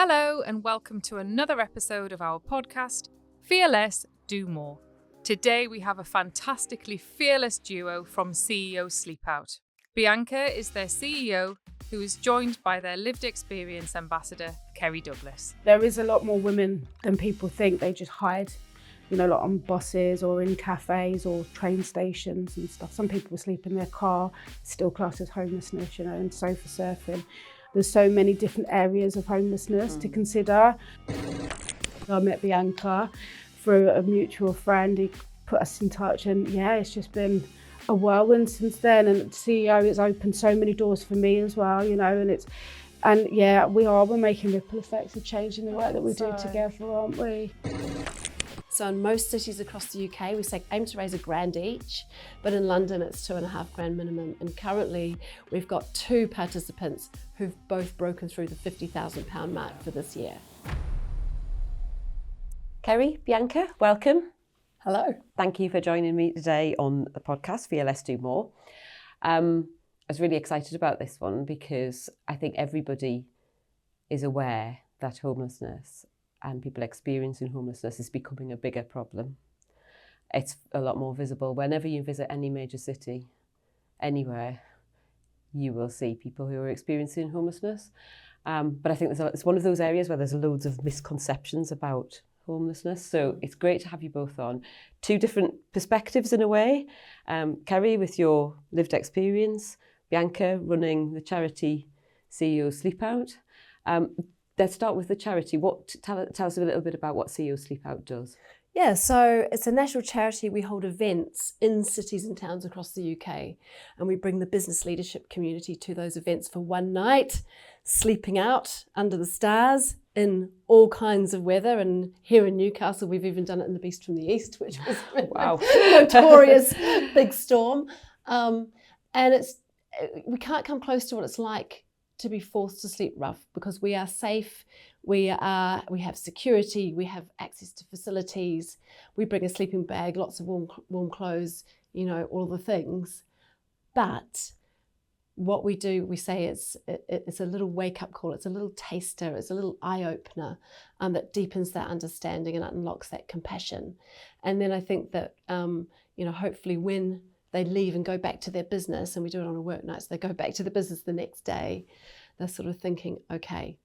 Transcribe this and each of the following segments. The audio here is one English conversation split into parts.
Hello and welcome to another episode of our podcast, Fear Less, Do More. Today we have a fantastically fearless duo from CEO Sleepout. Bianca is their CEO, who is joined by their lived experience ambassador, Kerri Douglas. There is a lot more women than people think. They just hide, like on buses or in cafes or train stations and stuff. Some people will sleep in their car, still classed as homelessness, and sofa surfing. There's so many different areas of homelessness to consider. I met Bianca through a mutual friend who put us in touch, and it's just been a whirlwind since then. And CEO has opened so many doors for me as well, we're making ripple effects of change in the work that we do together, aren't we? So in most cities across the UK, we aim to raise £1,000 each, but in London it's £2,500 minimum. And currently we've got 2 participants who've both broken through the £50,000 mark for this year. Kerri, Bianca, welcome. Hello. Thank you for joining me today on the podcast, Fear Less, Do More. I was really excited about this one because I think everybody is aware that homelessness and people experiencing homelessness is becoming a bigger problem. It's a lot more visible. Whenever you visit any major city, anywhere, you will see people who are experiencing homelessness. But I think it's one of those areas where there's loads of misconceptions about homelessness. So it's great to have you both on. 2 different perspectives in a way. Kerri, with your lived experience, Bianca running the charity CEO Sleepout. Let's start with the charity. Tell us a little bit about what CEO Sleepout does. Yeah, so it's a national charity. We hold events in cities and towns across the UK, and we bring the business leadership community to those events for one night, sleeping out under the stars in all kinds of weather. And here in Newcastle, we've even done it in the Beast from the East, which was wow, notorious big storm. And we can't come close to what it's like to be forced to sleep rough, because we are safe, we have security, we have access to facilities, we bring a sleeping bag, lots of warm clothes, all the things. But what we do, we say it's a little wake-up call, it's a little taster, it's a little eye-opener that deepens that understanding and unlocks that compassion. And then I think that, hopefully when they leave and go back to their business, and we do it on a work night, so they go back to the business the next day, they're sort of thinking, okay,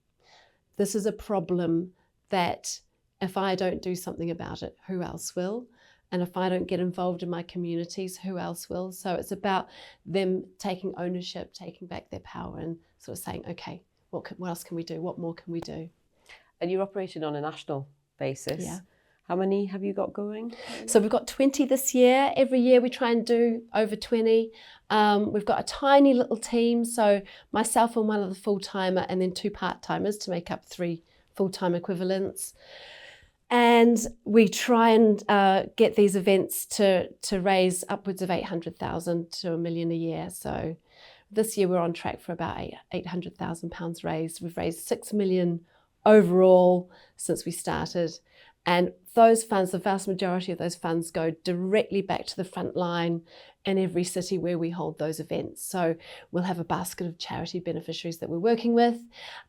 this is a problem that if I don't do something about it, who else will? And if I don't get involved in my communities, who else will? So it's about them taking ownership, taking back their power, and sort of saying, okay, what else can we do? What more can we do? And you're operating on a national basis. Yeah. How many have you got going? So we've got 20 this year. Every year we try and do over 20. We've got a tiny little team. So myself and one other full-timer, and then 2 part-timers to make up 3 full-time equivalents. And we try and get these events to raise upwards of 800,000 to £1 million a year. So this year we're on track for about £800,000 raised. We've raised £6 million overall since we started. And those funds, the vast majority of those funds, go directly back to the front line in every city where we hold those events. So we'll have a basket of charity beneficiaries that we're working with.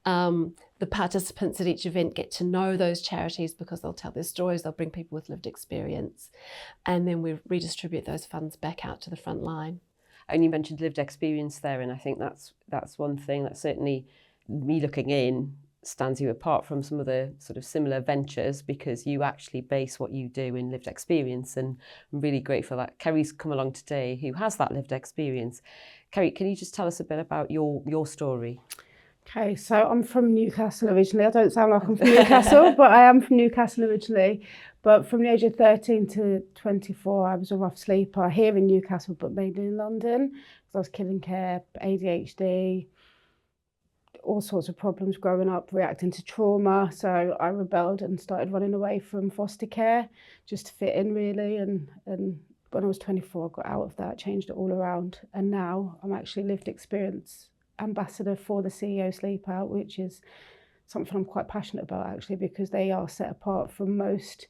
The participants at each event get to know those charities because they'll tell their stories, they'll bring people with lived experience, and then we redistribute those funds back out to the front line. And you mentioned lived experience there, and I think that's one thing that certainly, me looking in, stands you apart from some of the sort of similar ventures, because you actually base what you do in lived experience. And I'm really grateful that Kerri's come along today, who has that lived experience. Kerri, can you just tell us a bit about your story? Okay, so I'm from Newcastle originally. I don't sound like I'm from Newcastle, but I am from Newcastle originally. But from the age of 13 to 24, I was a rough sleeper here in Newcastle, but mainly in London. I was killing care, ADHD, all sorts of problems growing up, reacting to trauma. So I rebelled and started running away from foster care just to fit in, really. And when I was 24, I got out of that, changed it all around. And now I'm actually lived experience ambassador for the CEO Sleepout, which is something I'm quite passionate about, actually, because they are set apart from most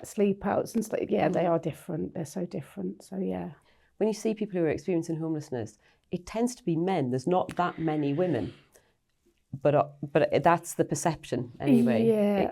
sleepouts and stuff. Yeah, they are different. They're so different. So yeah. When you see people who are experiencing homelessness, it tends to be men. There's not that many women. but that's the perception anyway.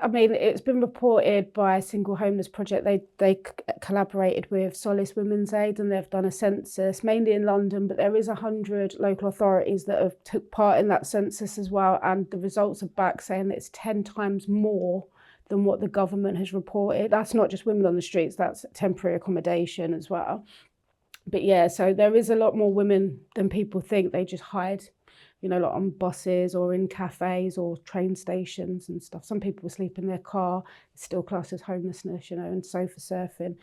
I mean, it's been reported by Single Homeless Project. They collaborated with Solace Women's Aid, and they've done a census, mainly in London, but there is 100 local authorities that have took part in that census as well, and the results are back saying that it's 10 times more than what the government has reported. That's not just women on the streets, that's temporary accommodation as well. But yeah, so there is a lot more women than people think. They just hide, you know, like on buses or in cafes or train stations and stuff. Some people sleep in their car. It's still classed as homelessness, you know, and sofa surfing.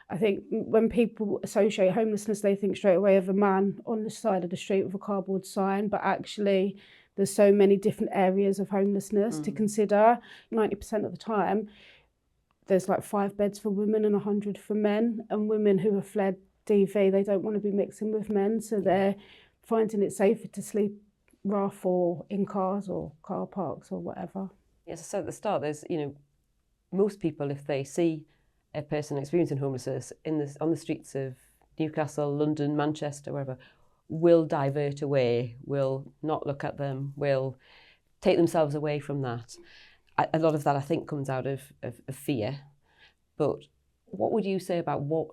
I think when people associate homelessness, they think straight away of a man on the side of the street with a cardboard sign, but actually there's so many different areas of homelessness to consider. 90% of the time, there's like 5 beds for women and 100 for men, and women who have fled DV, they don't want to be mixing with men, so they're finding it safer to sleep rough or in cars or car parks or whatever. Yes, so at the start, there's, you know, most people, if they see a person experiencing homelessness on the streets of Newcastle, London, Manchester, wherever, will divert away, will not look at them, will take themselves away from that. A lot of that, I think, comes out of fear. But what would you say about what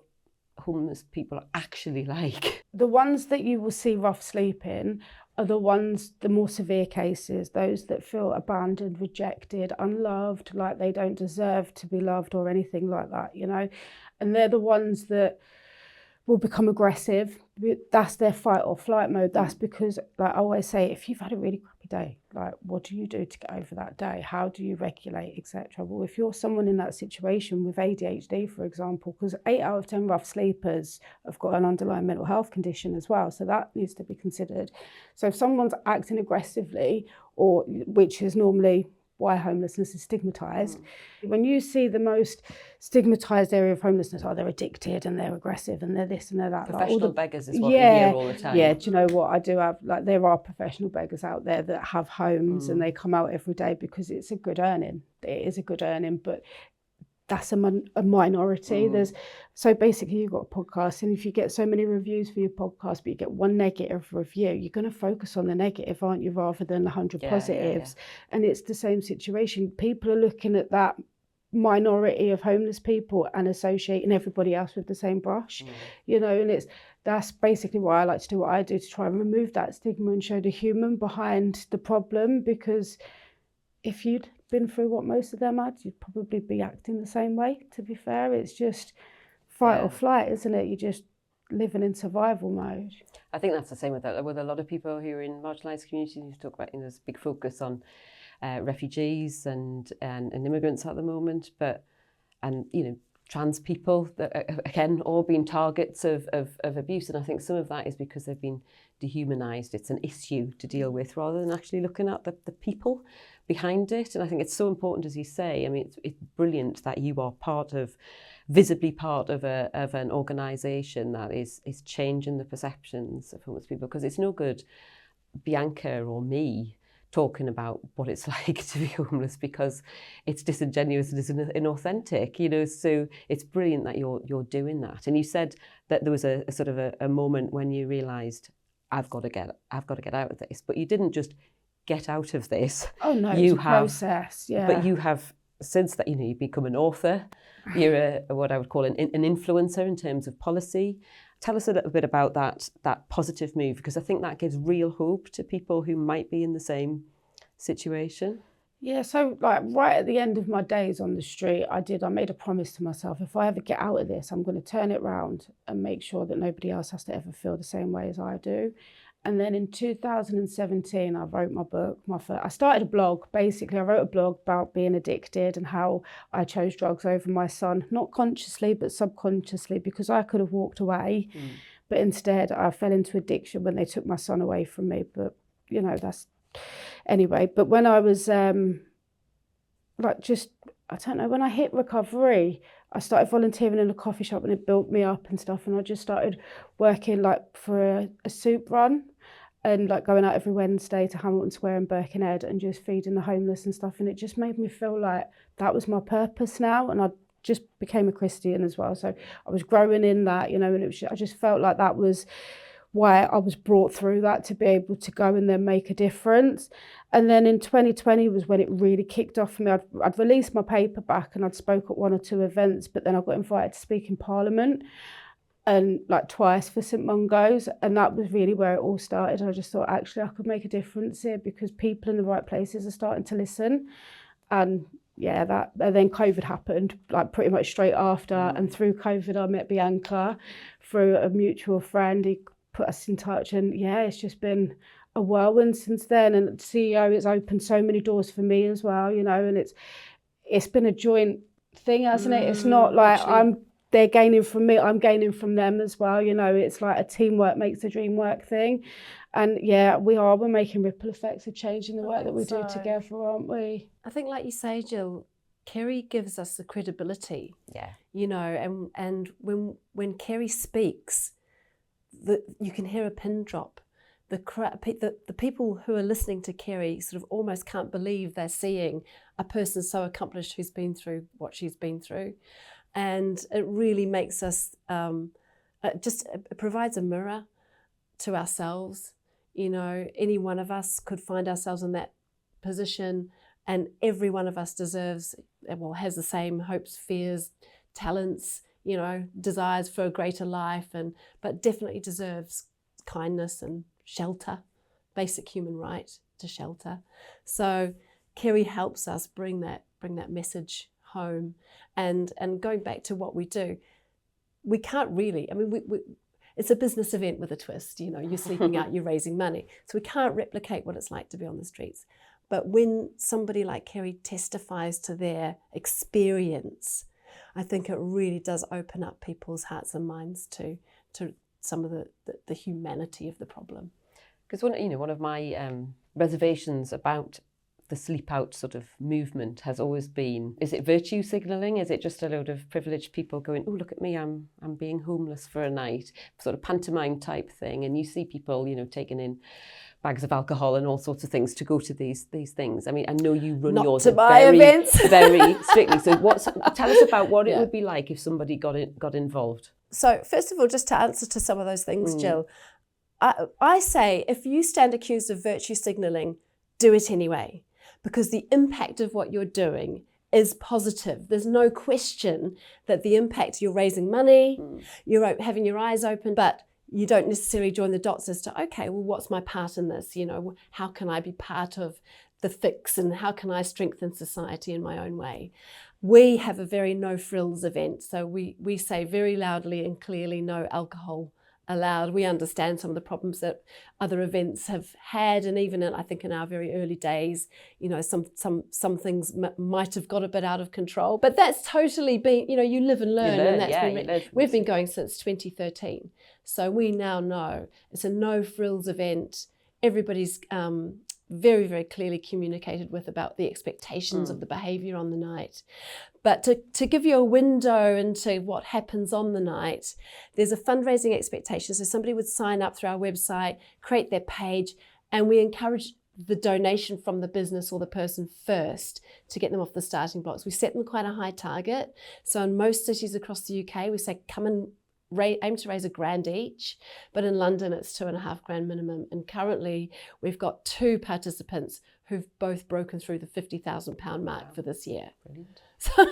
homeless people are actually like? The ones that you will see rough sleeping are the more severe cases, those that feel abandoned, rejected, unloved, like they don't deserve to be loved or anything like that, you know. And they're the ones that will become aggressive. That's their fight or flight mode. That's because, like I always say, if you've had a really crappy day, like what do you do to get over that day? How do you regulate, etc.? Well, if you're someone in that situation with ADHD, for example, because 8 out of 10 rough sleepers have got an underlying mental health condition as well, so that needs to be considered. So if someone's acting aggressively, or which is normally why homelessness is stigmatised. When you see the most stigmatised area of homelessness, they're addicted and they're aggressive and they're this and they're that. Professional beggars is what you hear all the time. Yeah, do you know what? I do have, like, there are professional beggars out there that have homes and they come out every day because it's a good earning. It is a good earning, but that's a minority. So basically you've got a podcast, and if you get so many reviews for your podcast, but you get one negative review, you're going to focus on the negative, aren't you, rather than 100 positives. And it's the same situation. People are looking at that minority of homeless people and associating everybody else with the same brush, you know, and that's basically why I like to do what I do, to try and remove that stigma and show the human behind the problem, because if you'd been through what most of them had, you'd probably be acting the same way, to be fair. It's just fight or flight, isn't it? You're just living in survival mode. I think that's the same with a lot of people who are in marginalised communities. You talk about, you know, there's a big focus on refugees and immigrants at the moment, and you know, trans people that are, again, all being targets of abuse. And I think some of that is because they've been dehumanised. It's an issue to deal with rather than actually looking at the people behind it. And I think it's so important, as you say. I mean, it's brilliant that you are visibly part of an organisation that is changing the perceptions of homeless people, because it's no good Bianca or me talking about what it's like to be homeless, because it's disingenuous and it's inauthentic, you know. So it's brilliant that you're doing that. And you said that there was a sort of a moment when you realised, I've got to get out of this. But you didn't just get out of this. Oh no, it's a process. Yeah. But you have, since that, you know, you've become an author. You're what I would call an influencer in terms of policy. Tell us a little bit about that positive move, because I think that gives real hope to people who might be in the same situation. Yeah, so like right at the end of my days on the street, I made a promise to myself, if I ever get out of this, I'm going to turn it round and make sure that nobody else has to ever feel the same way as I do. And then in 2017, I wrote my book. I started a blog, basically. I wrote a blog about being addicted and how I chose drugs over my son, not consciously, but subconsciously, because I could have walked away. But instead, I fell into addiction when they took my son away from me. But, you know, anyway. But when I was, I don't know, when I hit recovery, I started volunteering in a coffee shop and it built me up and stuff. And I just started working like for a soup run and like going out every Wednesday to Hamilton Square in Birkenhead and just feeding the homeless and stuff. And it just made me feel like that was my purpose now. And I just became a Christian as well. So I was growing in that, you know, and I just felt like that was why I was brought through that to be able to go and then make a difference. And then in 2020 was when it really kicked off for me. I'd released my paperback and I'd spoke at 1 or 2 events, but then I got invited to speak in Parliament, and like twice for St Mungo's, and that was really where it all started. I just thought, actually, I could make a difference here because people in the right places are starting to listen. And and then COVID happened, like pretty much straight after. And through COVID, I met Bianca through a mutual friend. He put us in touch, and it's just been a whirlwind since then. And CEO, it's opened so many doors for me as well, and it's been a joint thing, hasn't it? It's not like they're gaining from me, I'm gaining from them as well. It's like a teamwork makes the dream work thing. And we're making ripple effects of change in the work that we do together, aren't we? I think, like you say, Gill, Kerri gives us the credibility. Yeah. And when Kerri speaks, you can hear a pin drop. The people who are listening to Kerri sort of almost can't believe they're seeing a person so accomplished who's been through what she's been through. And it really makes us, it provides a mirror to ourselves. Any one of us could find ourselves in that position, and every one of us has the same hopes, fears, talents, desires for a greater life, but definitely deserves kindness and shelter, basic human right to shelter. So Kerri helps us bring that message home. And going back to what we do, we can't really, it's a business event with a twist, you're sleeping out, you're raising money. So we can't replicate what it's like to be on the streets. But when somebody like Kerri testifies to their experience, I think it really does open up people's hearts and minds to some of the humanity of the problem. Because one of my reservations about the sleep out sort of movement has always been, is it virtue signalling? Is it just a load of privileged people going, oh, look at me, I'm being homeless for a night, sort of pantomime type thing? And you see people, taking in bags of alcohol and all sorts of things to go to these things. I know you run Not yours to my events. very strictly. So tell us about what it would be like if somebody got involved. So first of all, just to answer to some of those things, Gill, I say if you stand accused of virtue signalling, do it anyway, because the impact of what you're doing is positive. There's no question that the impact, you're raising money, you're having your eyes open, but you don't necessarily join the dots as to, okay, well, what's my part in this? How can I be part of the fix, and how can I strengthen society in my own way? We have a very no frills event. So we say very loudly and clearly, no alcohol allowed. We understand some of the problems that other events have had, and even I think in our very early days, some things might have got a bit out of control. But that's totally been, you live and learn, and that's we've been going since 2013. So we now know it's a no frills event. Everybody's very, very clearly communicated with about the expectations of the behaviour on the night. But to give you a window into what happens on the night, there's a fundraising expectation. So somebody would sign up through our website, create their page, and we encourage the donation from the business or the person first to get them off the starting blocks. We set them quite a high target. So in most cities across the UK, we say come and aim to raise £1,000 each, but in London it's £2,500 minimum. And currently we've got 2 participants who've both broken through the £50,000 mark for this year. Brilliant. So,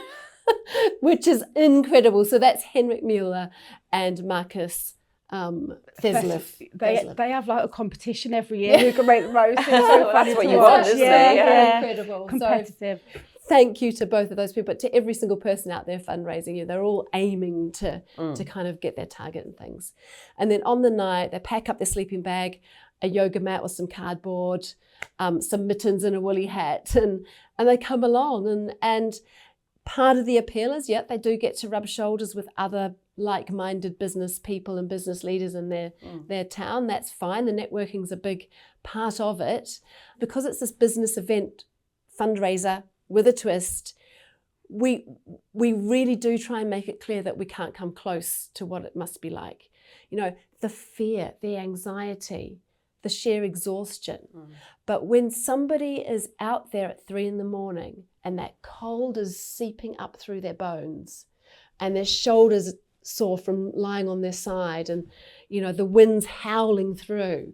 which is incredible. So that's Henrik Mueller and Marcus Thesleff. They have like a competition every year who can make the most. It's so funny that's what to you watch. want, isn't it? Yeah. Incredible. Competitive. So, thank you to both of those people, but to every single person out there fundraising. They're all aiming to kind of get their target and things. And then on the night, they pack up their sleeping bag, a yoga mat with some cardboard, some mittens and a woolly hat, and they come along. And part of the appeal is, they do get to rub shoulders with other like-minded business people and business leaders in their town. That's fine. The networking's a big part of it. Because it's this business event fundraiser with a twist, we really do try and make it clear that we can't come close to what it must be like. The fear, the anxiety, the sheer exhaustion. But when somebody is out there at 3 a.m. and that cold is seeping up through their bones and their shoulders sore from lying on their side and, you know, the wind's howling through.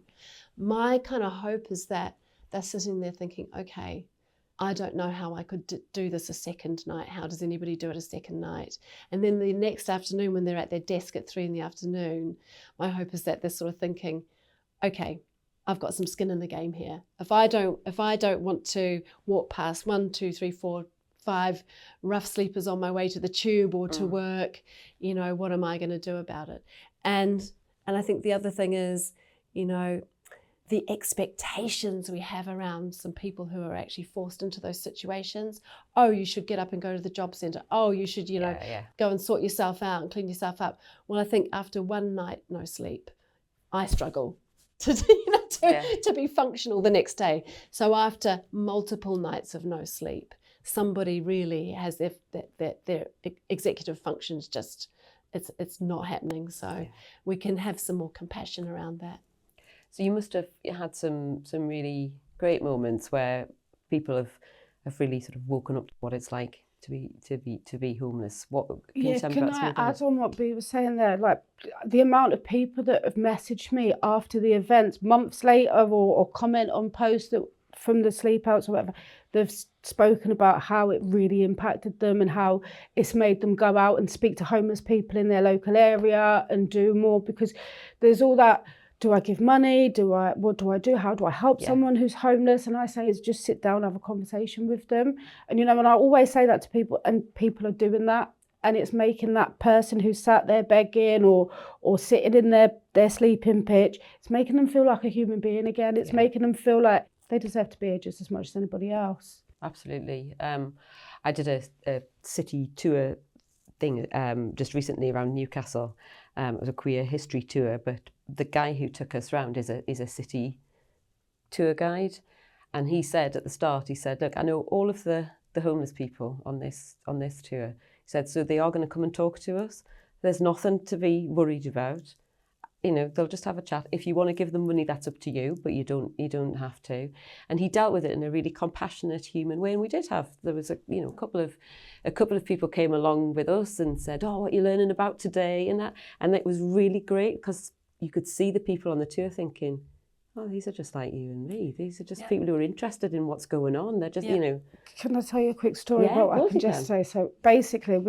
My kind of hope is that they're sitting there thinking, okay, I don't know how I could do this a second night. How does anybody do it a second night? And then the next afternoon when they're at their desk at 3 p.m, my hope is that they're sort of thinking, okay, I've got some skin in the game here. If I don't want to walk past 1, 2, 3, 4, 5 rough sleepers on my way to the tube or to work, you know, what am I going to do about it? And I think the other thing is, you know, the expectations we have around some people who are actually forced into those situations. Oh, you should get up and go to the job centre. Oh, you should, you know, go and sort yourself out and clean yourself up. Well, I think after one night no sleep, I struggle to be functional the next day. So after multiple nights of no sleep, somebody really has their executive functions just, it's not happening. So we can have some more compassion around that. So you must have had some really great moments where people have really sort of woken up to what it's like to be homeless. What can you tell me about some of those? Add on what Bea was saying there? Like the amount of people that have messaged me after the events months later or comment on posts that from the sleepouts or whatever, they've spoken about how it really impacted them and how it's made them go out and speak to homeless people in their local area and do more, because there's all that. Do I give money? What do I do? How do I help someone who's homeless? And I say it's just sit down, have a conversation with them. And, you know, and I always say that to people, and people are doing that. And it's making that person who sat there begging or sitting in their sleeping pitch, it's making them feel like a human being again. It's making them feel like they deserve to be here just as much as anybody else. Absolutely. I did a city tour thing just recently around Newcastle. It was a queer history tour, but the guy who took us round is a city tour guide, and he said at the start, he said, "Look, I know all of the homeless people on this tour." He said, "So they are going to come and talk to us. There's nothing to be worried about. You know, they'll just have a chat. If you want to give them money, that's up to you, but you don't have to." And he dealt with it in a really compassionate, human way. And we did there was a couple of people came along with us and said, "Oh, what are you learning about today?" And it was really great because you could see the people on the tour thinking, "Oh, these are just like you and me. These are just people who are interested in what's going on. They're just, you know." Can I tell you a quick story about what I can just say? So basically,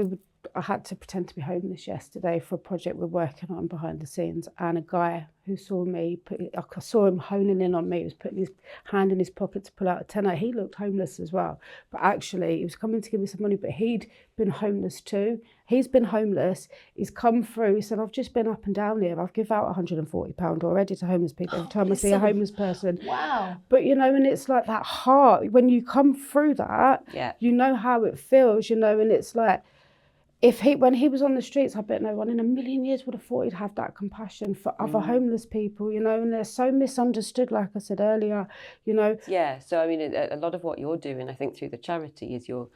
I had to pretend to be homeless yesterday for a project we're working on behind the scenes, and a guy who saw me, I saw him honing in on me. He was putting his hand in his pocket to pull out a tenner. He looked homeless as well, but actually he was coming to give me some money, but he'd been homeless too. He's been homeless. He's come through. He said, "I've just been up and down here. I've given out £140 already to homeless people every time I see a homeless person." Wow. But, you know, and it's like that heart, when you come through that, you know how it feels, you know, and it's like, when he was on the streets, I bet no one in a million years would have thought he'd have that compassion for other homeless people, you know, and they're so misunderstood, like I said earlier, you know. Yeah, so I mean, a lot of what you're doing, I think, through the charity is you're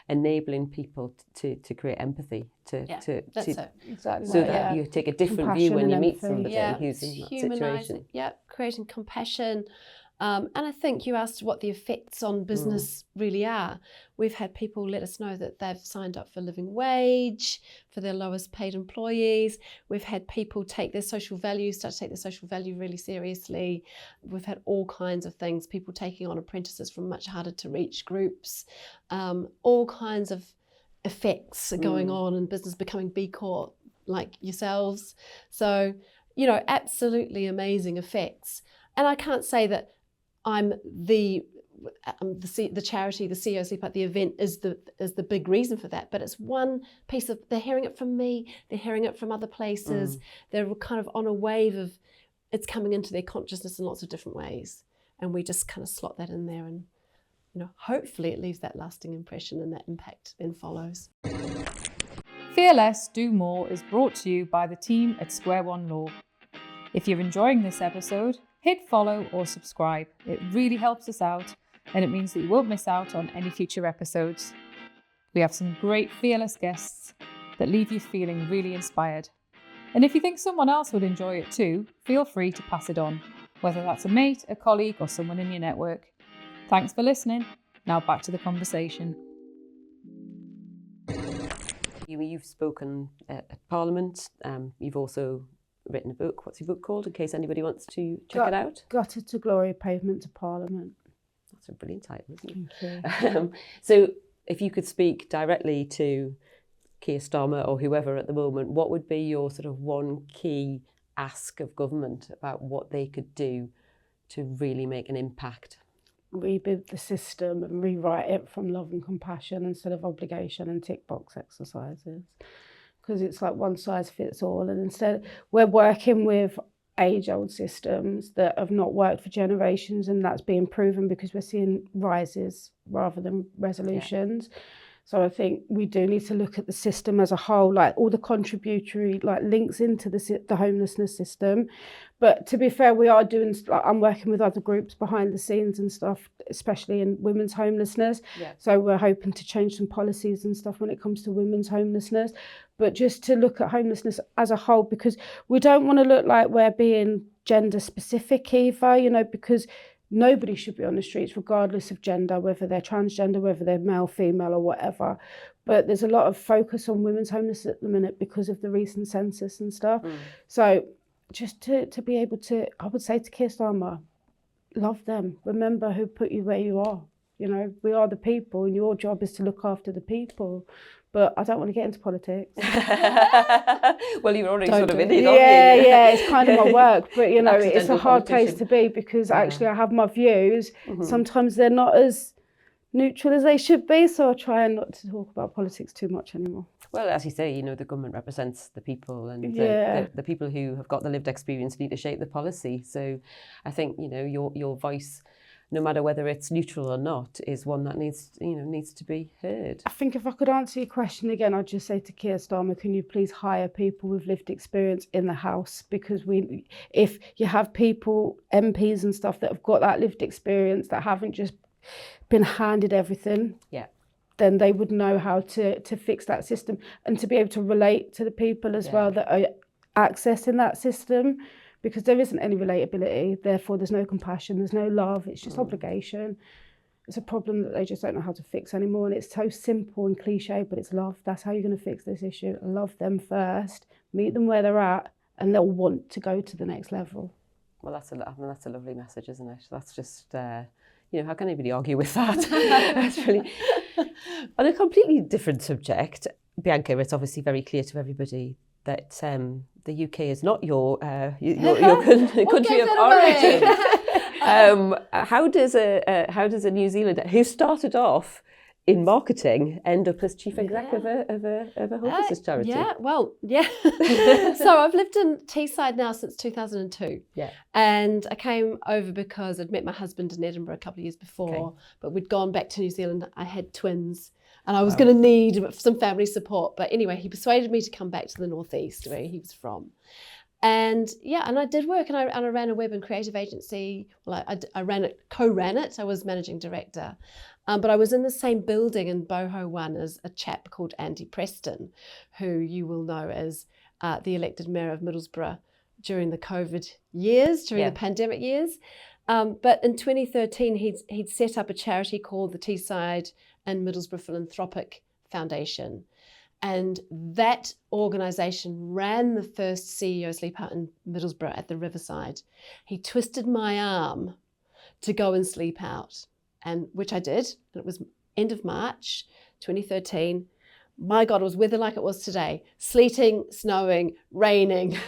enabling people to create empathy, that's it. Exactly. So that you take a different view when you meet somebody who's in that humanising, situation. Creating compassion. And I think you asked what the effects on business really are. We've had people let us know that they've signed up for living wage for their lowest paid employees. We've had people start to take their social value really seriously. We've had all kinds of things, people taking on apprentices from much harder to reach groups, all kinds of effects are going on in business, becoming B Corp like yourselves. So, you know, absolutely amazing effects. And I can't say that I'm the charity, the CEO Sleepout, the event is the big reason for that. But it's one piece of, they're hearing it from me, they're hearing it from other places. They're kind of on a wave of, it's coming into their consciousness in lots of different ways. And we just kind of slot that in there, and, you know, hopefully it leaves that lasting impression and that impact then follows. Fear Less, Do More is brought to you by the team at Square One Law. If you're enjoying this episode, hit follow or subscribe. It really helps us out, and it means that you won't miss out on any future episodes. We have some great fearless guests that leave you feeling really inspired. And if you think someone else would enjoy it too, feel free to pass it on, whether that's a mate, a colleague, or someone in your network. Thanks for listening. Now back to the conversation. You've spoken at Parliament. You've also written a book. What's your book called, in case anybody wants to check it out? Gutter to Glory, Pavement to Parliament. That's a brilliant title, isn't it? Thank you. So if you could speak directly to Keir Starmer or whoever at the moment, what would be your sort of one key ask of government about what they could do to really make an impact? Rebuild the system and rewrite it from love and compassion instead of obligation and tick box exercises, because it's like one size fits all, and instead we're working with age-old systems that have not worked for generations, and that's being proven because we're seeing rises rather than resolutions. So I think we do need to look at the system as a whole, like all the contributory links into the homelessness system. But to be fair, we are doing, I'm working with other groups behind the scenes and stuff, especially in women's homelessness. Yeah. So we're hoping to change some policies and stuff when it comes to women's homelessness. But just to look at homelessness as a whole, because we don't want to look like we're being gender specific either, because nobody should be on the streets regardless of gender, whether they're transgender, whether they're male, female or whatever. But there's a lot of focus on women's homelessness at the minute because of the recent census and stuff. So just to be able to, I would say to Keir Starmer, love them. Remember who put you where you are. We are the people and your job is to look after the people. But I don't want to get into politics. Well, you're already sort of in it, aren't you? Yeah, it's kind of my work. But, it's a hard place to be because actually I have my views. Mm-hmm. Sometimes they're not as neutral as they should be. So I try not to talk about politics too much anymore. Well, as you say, the government represents the people, and the people who have got the lived experience need to shape the policy. So I think, your voice, no matter whether it's neutral or not, is one that needs to be heard. I think if I could answer your question again, I'd just say to Keir Starmer, can you please hire people with lived experience in the House? Because if you have people, MPs and stuff that have got that lived experience, that haven't just been handed everything, then they would know how to fix that system and to be able to relate to the people as well that are accessing that system. Because there isn't any relatability, therefore there's no compassion, there's no love, it's just obligation. It's a problem that they just don't know how to fix anymore, and it's so simple and cliche, but it's love. That's how you're going to fix this issue. Love them first, meet them where they're at, and they'll want to go to the next level. Well, that's a lovely message, isn't it? That's just, how can anybody argue with that? That's really... On a completely different subject, Bianca, it's obviously very clear to everybody that the UK is not your country of origin. How does a New Zealander who started off in marketing end up as chief exec of a homelessness charity? So I've lived in Teesside now since 2002. And I came over because I'd met my husband in Edinburgh a couple of years before, but we'd gone back to New Zealand. I had twins. And I was going to need some family support. But anyway, he persuaded me to come back to the Northeast where he was from. And I did work, and I ran a web and creative agency. Well, I co-ran it. I was managing director. But I was in the same building in Boho 1 as a chap called Andy Preston, who you will know as the elected mayor of Middlesbrough during the COVID years, during the pandemic years. But in 2013, he'd set up a charity called the Teesside and Middlesbrough Philanthropic Foundation. And that organisation ran the first CEO Sleepout in Middlesbrough at the Riverside. He twisted my arm to go and sleep out, and which I did. And it was end of March 2013. My God, it was weather like it was today. Sleeting, snowing, raining,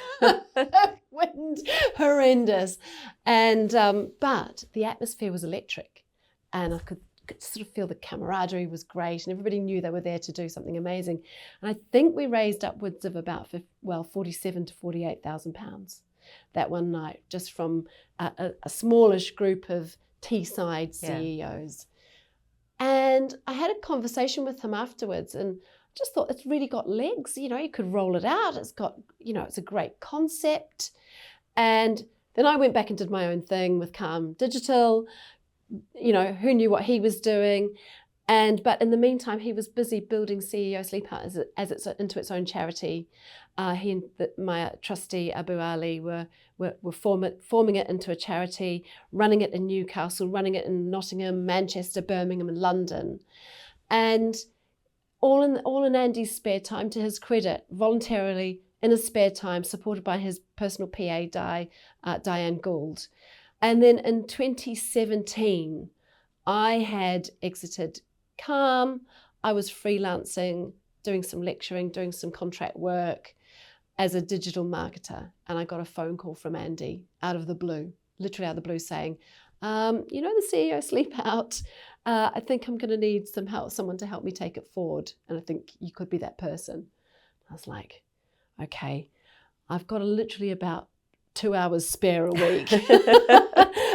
wind, horrendous. And but the atmosphere was electric, and I could sort of feel the camaraderie was great, and everybody knew they were there to do something amazing. And I think we raised upwards of about 47 to 48,000 pounds that one night, just from a smallish group of Teesside CEOs. And I had a conversation with him afterwards, and just thought it's really got legs. You could roll it out. It's got, it's a great concept. And then I went back and did my own thing with Calm Digital. Who knew what he was doing? But in the meantime, he was busy building CEO Sleepout as it's into its own charity. He and my trustee Abu Ali were forming it into a charity, running it in Newcastle, running it in Nottingham, Manchester, Birmingham, and London. And all in Andy's spare time, to his credit, voluntarily in his spare time, supported by his personal PA, Diane Gould. And then in 2017, I had exited Calm. I was freelancing, doing some lecturing, doing some contract work as a digital marketer. And I got a phone call from Andy out of the blue, literally out of the blue, saying, you know, the CEO Sleepout, I think I'm going to need some help, someone to help me take it forward. And I think you could be that person. I was like, okay, I've got literally about 2 hours spare a week.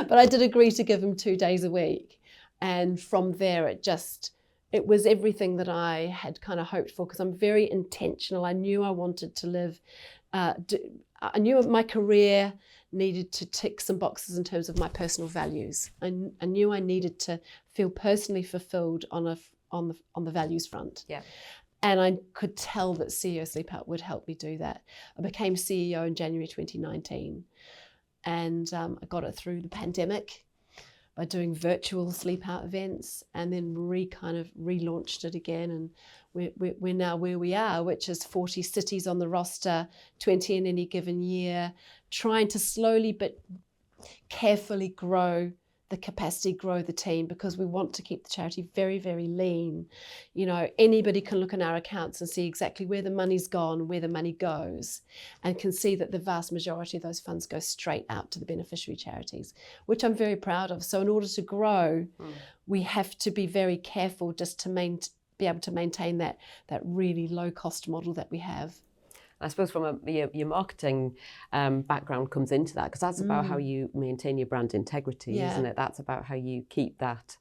But I did agree to give him 2 days a week. And from there, it was everything that I had kind of hoped for, because I'm very intentional. I knew I wanted to live, I knew my career needed to tick some boxes in terms of my personal values. I knew I needed to feel personally fulfilled on the values front. Yeah. And I could tell that CEO Sleepout would help me do that. I became CEO in January 2019, and I got it through the pandemic by doing virtual Sleepout events, and then relaunched it again. And we're now where we are, which is 40 cities on the roster, 20 in any given year, trying to slowly but carefully grow the capacity, grow the team, because we want to keep the charity very, very lean. You know, anybody can look in our accounts and see exactly where the money's gone, where the money goes, and can see that the vast majority of those funds go straight out to the beneficiary charities, which I'm very proud of. So in order to grow, we have to be very careful just to be able to maintain that really low cost model that we have. I suppose from your marketing background comes into that, because that's about how you maintain your brand integrity, isn't it? That's about how you keep that.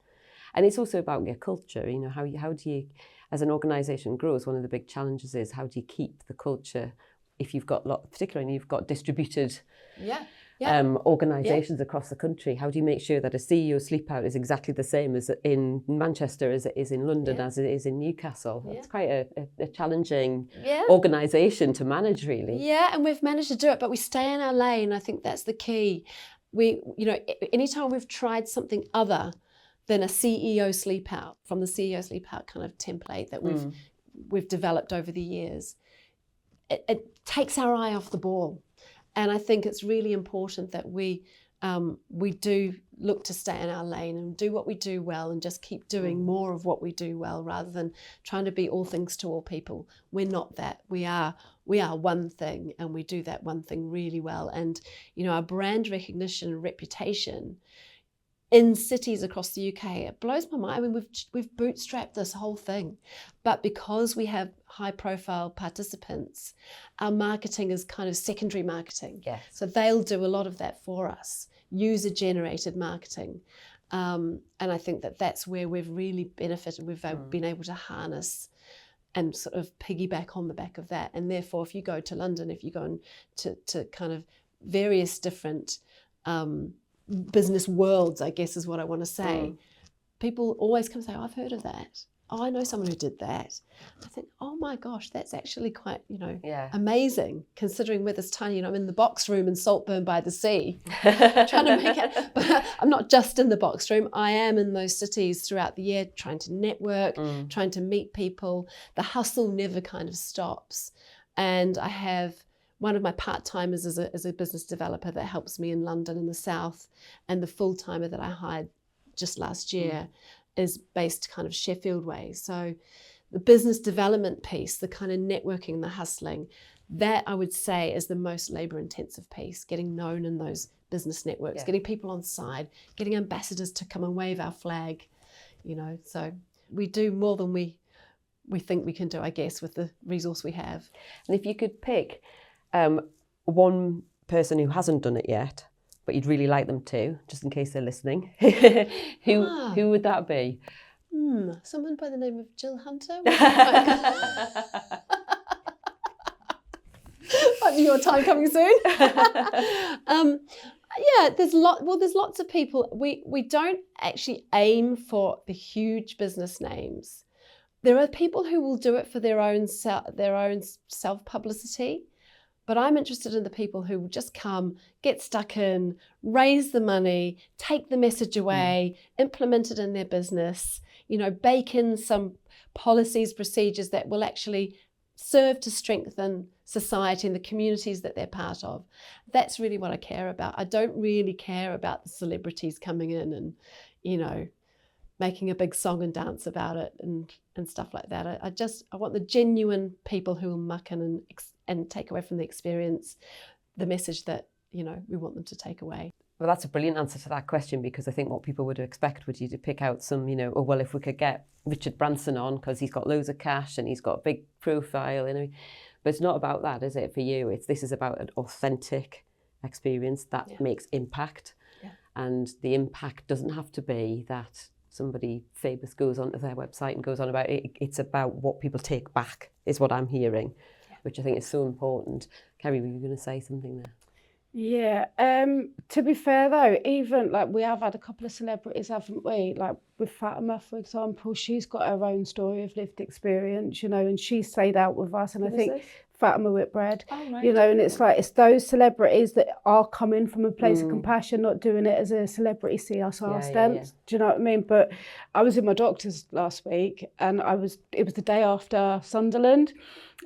And it's also about your culture, you know, how do you, as an organisation grows, one of the big challenges is how do you keep the culture if you've got, particularly when you've got distributed organisations across the country. How do you make sure that a CEO Sleepout is exactly the same as in Manchester as it is in London, as it is in Newcastle? It's quite a challenging organisation to manage, really. Yeah, and we've managed to do it, but we stay in our lane. I think that's the key. We, you know, anytime we've tried something other than a CEO Sleepout, from the CEO Sleepout kind of template that we've developed over the years, it takes our eye off the ball. And I think it's really important that we do look to stay in our lane and do what we do well, and just keep doing more of what we do well, rather than trying to be all things to all people. We're not that. We are one thing, and we do that one thing really well. And you know, our brand recognition and reputation in cities across the UK, it blows my mind. I mean, we've bootstrapped this whole thing, but because we have high profile participants, our marketing is kind of secondary marketing. Yes. So they'll do a lot of that for us, user generated marketing. And I think that's where we've really benefited. We've been able to harness and sort of piggyback on the back of that. And therefore, if you go to London, if you go to kind of various different business worlds, I guess is what I want to say, people always come and say, oh, I've heard of that. Oh, I know someone who did that. I think, oh my gosh, that's actually quite, you know, amazing, considering we're this tiny, you know, I'm in the box room in Saltburn by the sea, trying to make it, but I'm not just in the box room. I am in those cities throughout the year, trying to network, trying to meet people. The hustle never kind of stops. And I have one of my part-timers is a business developer that helps me in London in the south, and the full-timer that I hired just last year is based kind of Sheffield way. So the business development piece, the kind of networking, the hustling, that I would say is the most labour-intensive piece, getting known in those business networks, getting people on side, getting ambassadors to come and wave our flag, you know. So we do more than we think we can do, I guess, with the resource we have. And if you could pick one person who hasn't done it yet, but you'd really like them to, just in case they're listening, who would that be? Someone by the name of Gill Hunter. Might be your time coming soon. There's lots of people. We don't actually aim for the huge business names. There are people who will do it for their own self-publicity. But I'm interested in the people who will just come, get stuck in, raise the money, take the message away, implement it in their business, bake in some policies, procedures that will actually serve to strengthen society and the communities that they're part of. That's really what I care about. I don't really care about the celebrities coming in and, making a big song and dance about it and stuff like that. I want the genuine people who will muck in and take away from the experience the message that, we want them to take away. Well, that's a brilliant answer to that question, because I think what people would expect would you to pick out some, if we could get Richard Branson on because he's got loads of cash and he's got a big profile, But it's not about that, is it, for you? This is about an authentic experience that makes impact. Yeah. And the impact doesn't have to be that somebody famous goes onto their website and goes on about it. It's about what people take back, is what I'm hearing, which I think is so important. Kerri, were you going to say something there? Yeah, to be fair though, even we have had a couple of celebrities, haven't we? Like with Fatima, for example, she's got her own story of lived experience, and she stayed out with us. And I think Fatima Whitbread, and it's those celebrities that are coming from a place of compassion, not doing it as a celebrity CSR stunt. Yeah. Do you know what I mean? But I was in my doctor's last week, and it was the day after Sunderland.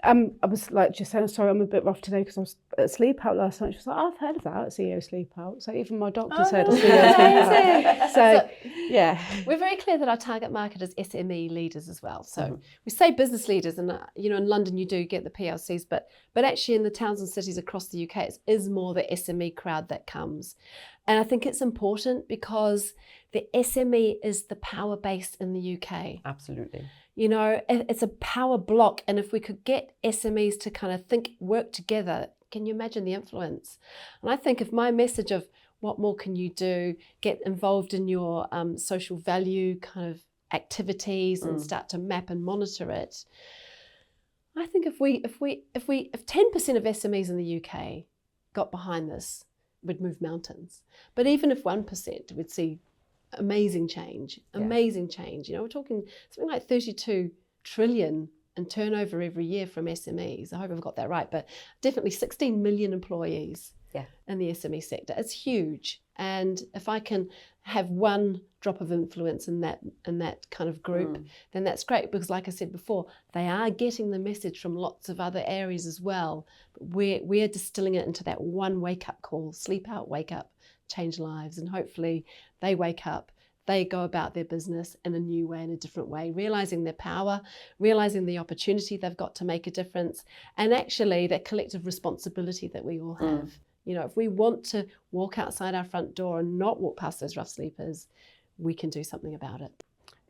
I was just saying, sorry, I'm a bit rough today because I was at Sleepout last night. She was like, I've heard about CEO Sleepout. So even my doctor's heard of CEO Sleepout. So, yeah. We're very clear that our target market is SME leaders as well. So we say business leaders, and in London you do get the PLCs, but actually in the towns and cities across the UK, it is more the SME crowd that comes. And I think it's important because the SME is the power base in the UK. Absolutely. It's a power block. And if we could get SMEs to kind of work together, can you imagine the influence? And I think if my message of what more can you do, get involved in your social value kind of activities and start to map and monitor it. I think if 10% of SMEs in the UK got behind this, we'd move mountains. But even if 1%, we'd see amazing change. We're talking something like 32 trillion in turnover every year from SMEs. I hope I've got that right, but definitely 16 million employees in the SME sector. It's huge. And if I can have one drop of influence in that kind of group, then that's great, because like I said before, they are getting the message from lots of other areas as well. But we're distilling it into that one wake-up call, sleep out, wake up, change lives. And hopefully they wake up, they go about their business in a new way, in a different way, realising their power, realising the opportunity they've got to make a difference, and actually that collective responsibility that we all have. If we want to walk outside our front door and not walk past those rough sleepers, we can do something about it.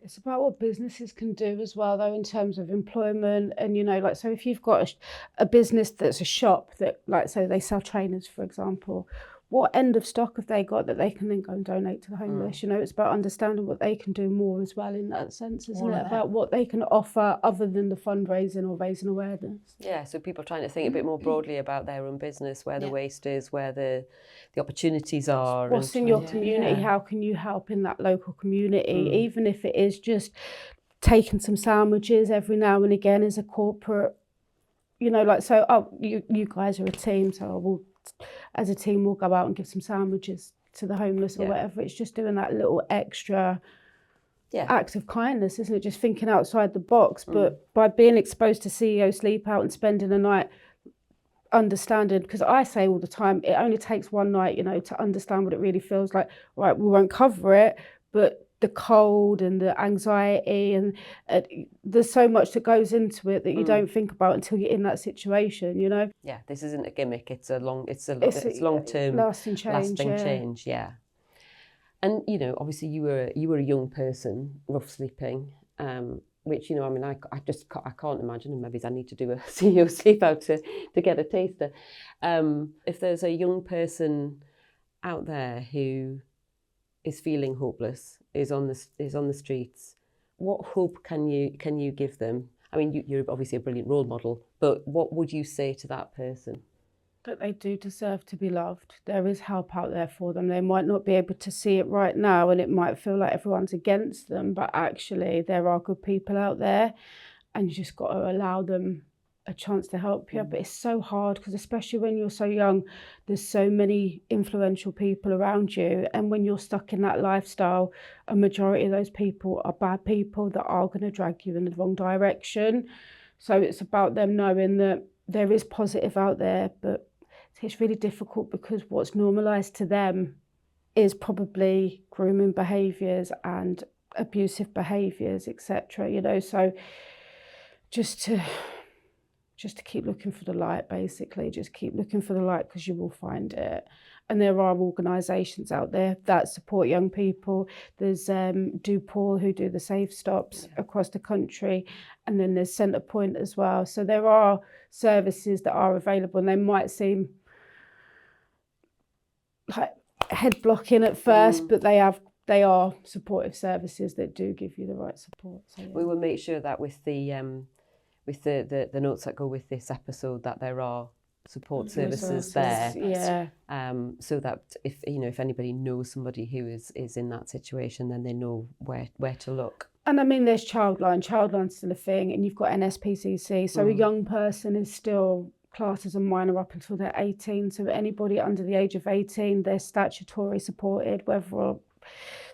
It's about what businesses can do as well, though, in terms of employment. And, so if you've got a business that's a shop that, so they sell trainers, for example, what end of stock have they got that they can then go and donate to the homeless? It's about understanding what they can do more as well in that sense, isn't it? About what they can offer other than the fundraising or raising awareness. Yeah, so people trying to think a bit more broadly about their own business, where the waste is, where the opportunities are. What's in your community? How can you help in that local community? Even if it is just taking some sandwiches every now and again as a corporate, you guys are a team, so as a team we'll go out and give some sandwiches to the homeless or whatever. It's just doing that little extra act of kindness, isn't it? Just thinking outside the box. But by being exposed to CEO Sleepout and spending a night understanding, because I say all the time, it only takes one night, to understand what it really feels like. Right, we won't cover it, but the cold and the anxiety and there's so much that goes into it that you don't think about until you're in that situation, Yeah, this isn't a gimmick. It's long-term lasting change. Yeah. And obviously you were a young person, rough sleeping, which I can't imagine, and maybe I need to do a CEO Sleepout to get a taster. If there's a young person out there who is feeling hopeless, is on the streets, what hope can you give them? I mean, you're obviously a brilliant role model, but what would you say to that person? That they do deserve to be loved. There is help out there for them. They might not be able to see it right now, and it might feel like everyone's against them, but actually there are good people out there, and you just got to allow them a chance to help you. But it's so hard because especially when you're so young, there's so many influential people around you, and when you're stuck in that lifestyle, a majority of those people are bad people that are going to drag you in the wrong direction. So it's about them knowing that there is positive out there, but it's really difficult because what's normalised to them is probably grooming behaviours and abusive behaviours, etc. You know, so just to keep looking for the light, basically. Just keep looking for the light because you will find it. And there are organisations out there that support young people. There's DuPaul who do the safe stops across the country. And then there's Centrepoint as well. So there are services that are available, and they might seem like head blocking at first, but they are supportive services that do give you the right support. So, We will make sure that with the notes that go with this episode, that there are support services there, so that if anybody knows somebody who is in that situation, then they know where to look. And I mean, there's Childline's still a thing, and you've got NSPCC, so a young person is still classed as a minor up until they're 18, so anybody under the age of 18, they're statutory supported, whether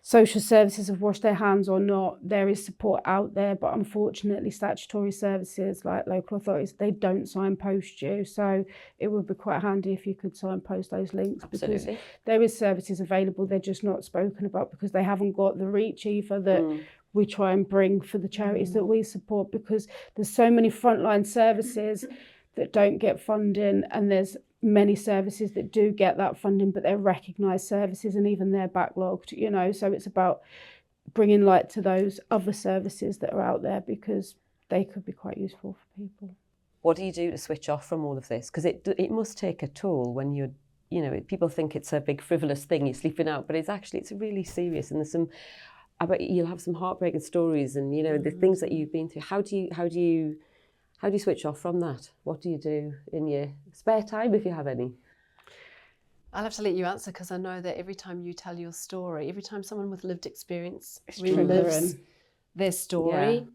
social services have washed their hands or not. There is support out there, but unfortunately statutory services like local authorities, they don't signpost you, so it would be quite handy if you could signpost those links. Absolutely. Because there is services available, they're just not spoken about because they haven't got the reach either that we try and bring for the charities that we support, because there's so many frontline services that don't get funding, and there's many services that do get that funding, but they're recognised services and even they're backlogged, you know. So it's about bringing light to those other services that are out there because they could be quite useful for people. What do you do to switch off from all of this? Because it must take a toll when you're, people think it's a big frivolous thing, you're sleeping out, but it's really serious, and there's some, I bet you'll have some heartbreaking stories, and the things that you've been through. How do you switch off from that? What do you do in your spare time, if you have any? I'll have to let you answer because I know that every time you tell your story, every time someone with lived experience relives their story,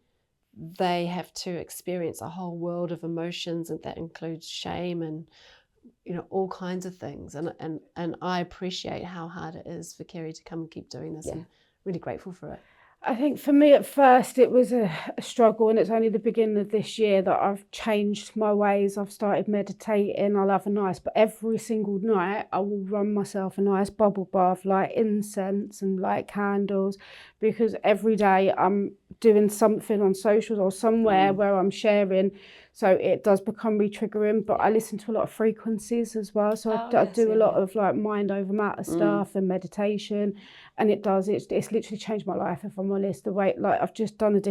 they have to experience a whole world of emotions, and that includes shame and all kinds of things. And I appreciate how hard it is for Kerri to come and keep doing this. I'm really grateful for it. I think for me at first it was a struggle, and it's only the beginning of this year that I've changed my ways. I've started meditating. I'll have but every single night I will run myself a nice bubble bath, light incense and light candles, because every day I'm doing something on socials or somewhere where I'm sharing, so it does become re-triggering. But I listen to a lot of frequencies as well, so I do a lot of like mind over matter stuff and meditation, and it's literally changed my life, if I'm honest. The way, like, I've just done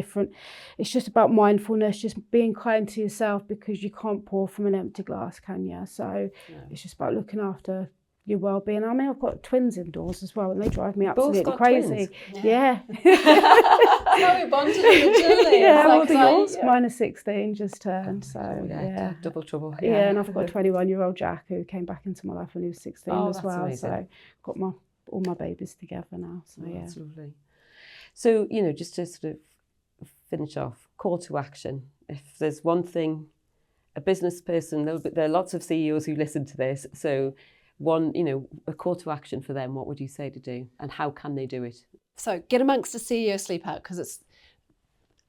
it's just about mindfulness, just being kind to yourself, because you can't pour from an empty glass, can you? So it's just about looking after your well-being. I mean, I've got twins indoors as well, and they drive me absolutely crazy. Twins? Yeah. How we bonded originally. Yeah, how old are yours? Mine is 16, just turned. So double trouble. Yeah, and I've got a 21-year-old Jack who came back into my life when he was 16 as well. Amazing. So got all my babies together now. So that's lovely. So just to sort of finish off, call to action. If there's one thing, a business person, there are lots of CEOs who listen to this. So a call to action for them, what would you say to do, and how can they do it? So get amongst the CEO Sleepout, because it's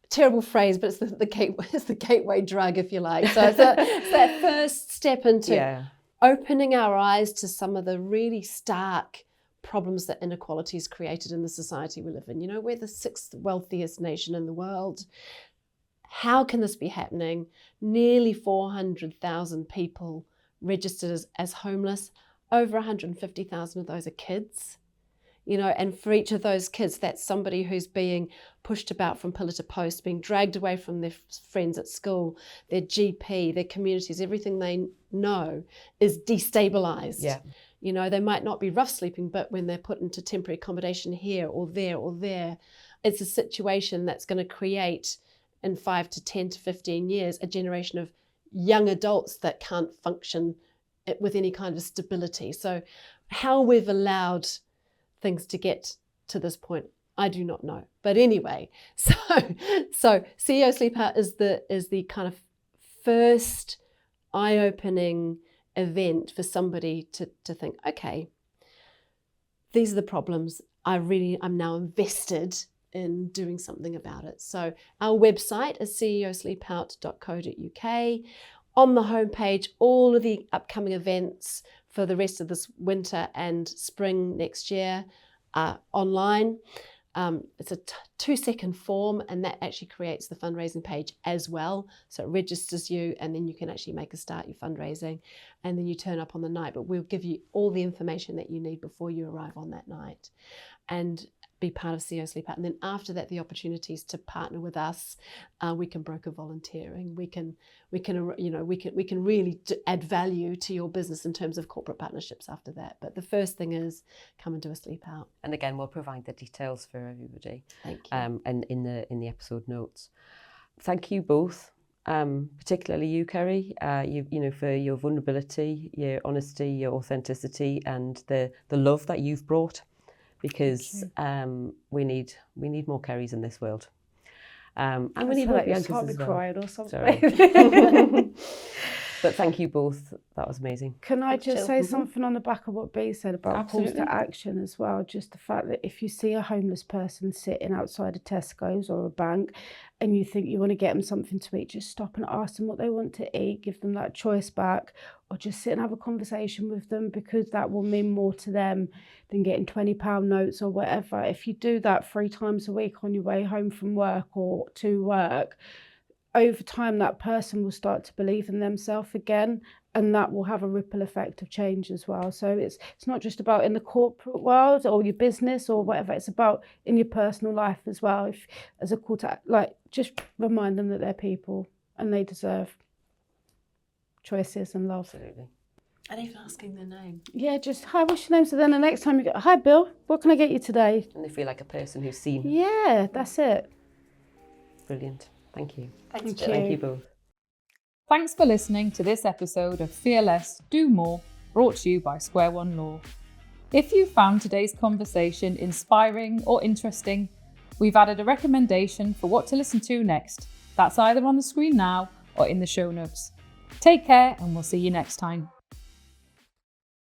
a terrible phrase, but it's the gateway drug, if you like. So it's that first step into opening our eyes to some of the really stark problems that inequality has created in the society we live in. We're the 6th wealthiest nation in the world. How can this be happening? Nearly 400,000 people registered as homeless. Over 150,000 of those are kids, and for each of those kids, that's somebody who's being pushed about from pillar to post, being dragged away from their friends at school, their GP, their communities, everything they know is destabilised. Yeah. They might not be rough sleeping, but when they're put into temporary accommodation here or there, it's a situation that's going to create, in 5 to 10 to 15 years, a generation of young adults that can't function with any kind of stability. So how we've allowed things to get to this point, I do not know. But anyway, so CEO Sleepout is the kind of first eye-opening event for somebody to think, okay, these are the problems. I'm now invested in doing something about it. So our website is ceosleepout.co.uk. On the homepage, all of the upcoming events for the rest of this winter and spring next year are online. It's a 2-second form, and that actually creates the fundraising page as well. So it registers you, and then you can actually make a start your fundraising, and then you turn up on the night. But we'll give you all the information that you need before you arrive on that night, and be part of CEO Sleepout. And then after that, the opportunities to partner with us. We can broker volunteering. We can really add value to your business in terms of corporate partnerships after that. But the first thing is come and do a sleep out. And again, we'll provide the details for everybody. Thank you. And in the episode notes. Thank you both, particularly you, Kerri. You for your vulnerability, your honesty, your authenticity, and the love that you've brought. Because we need more Kerris in this world, and we need more Biancas as well. Crying or something. Sorry. But thank you both. That was amazing. Can I just say something on the back of what B said about calls to action as well? Just the fact that if you see a homeless person sitting outside a Tesco's or a bank and you think you want to get them something to eat, just stop and ask them what they want to eat, give them that choice back, or just sit and have a conversation with them, because that will mean more to them than getting £20 notes or whatever. If you do that 3 times a week on your way home from work or to work, over time that person will start to believe in themselves again, and that will have a ripple effect of change as well. So it's not just about in the corporate world or your business or whatever, it's about in your personal life as well. If as a call to just remind them that they're people and they deserve choices and love. Absolutely. And even asking their name. Yeah, just, hi, what's your name? So then the next time you go, hi Bill, what can I get you today? And they feel like a person who's seen. Yeah, that's it. Brilliant. Thank you. Thanks, Jill. Thank you both. Thanks for listening to this episode of Fear Less, Do More, brought to you by Square One Law. If you found today's conversation inspiring or interesting, we've added a recommendation for what to listen to next. That's either on the screen now or in the show notes. Take care, and we'll see you next time.